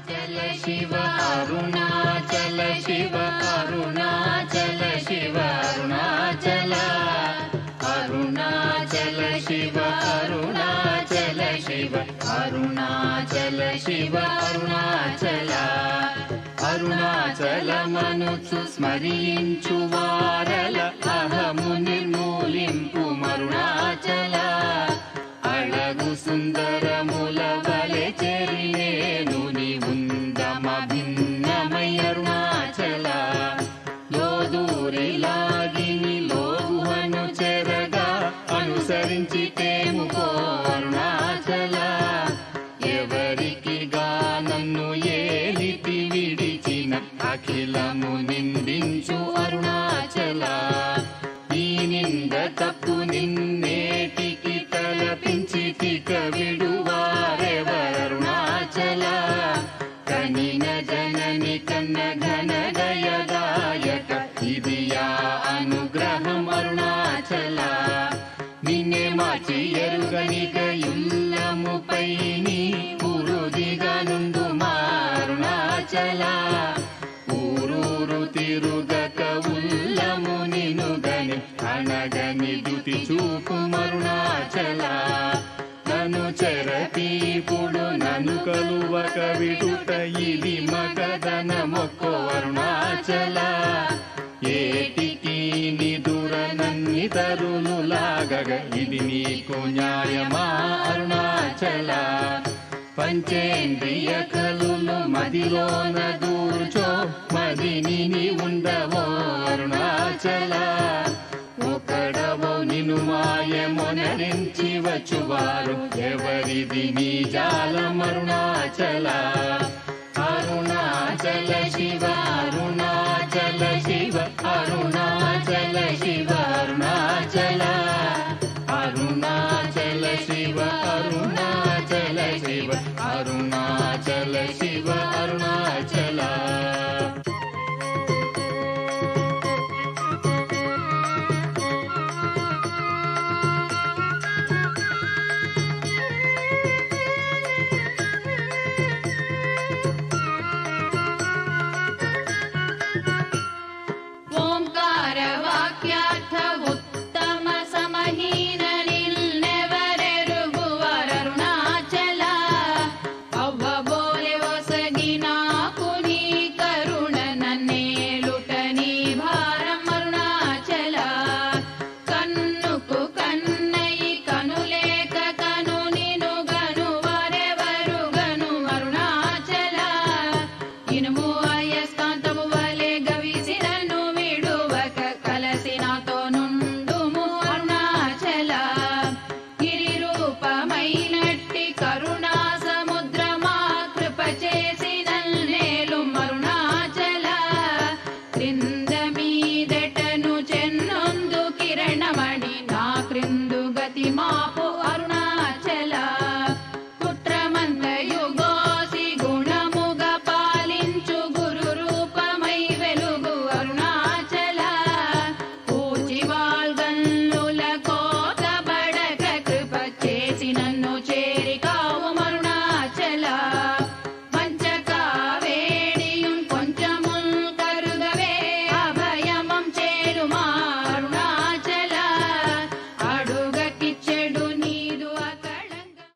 अरुणाचल शिव अरुणाचल शिव अरुणाचल शिव अरुणाचल अरुणाचल शिव अरुणाचल शिव अरुणाचल शिव अरुणाचल अरुणाचलमनुचु स्मరించు వారల అహము నిర్మూలింపు అరుణాచల అళగు సుందరముల వలె చెరినేను నీ ఉందమ భిన్నమై అరుణాచల లోదూరి లాగిని లోగుహను చెరగా అనుసరించి తేముకో అరుణాచల ఎవరికి గానన్ను ఏలితి విడిచిన అఖిలము నిందించు అరుణాచల ఈ నింద తప్పు నిన్నేటికి తలపించి తిక విడువారెవరుణాచల కనిన జనని కన్న ఘన దయదాయక ఇది యా అనుగ్రహం అరుణాచల నిన్నే మార్చి ఎరుగనిక యుల్లముపై నీ పురుదిగా నుండు అరుణాచల ఊరూరు తిరుగక ఉల్లము నినుగని అనగని దుతి చూపు అరుణాచల నన్ను చెరపీపుడు నన్ను కలువక విడుట ఇది మగదన మొక్కో అరుణాచల ఏటికి నిదుర నన్ని తరులు లాగగ ఇది నీకు న్యాయమా అరుణాచల పంచేంద్రియ కలులు మదిలోన దూర్చో మదిని నీ ఉండవో అరుణాచల ఒకడవో నిను మాయమొనరించి వచ్చువారు ఎవరిది నీ జాలం అరుణాచల అరుణాచల శివ అరుణాచల శివ అరుణాచల శివ అరుణాచల అరుణాచల శివ అరుణాచల శివ అరుణాచల శివ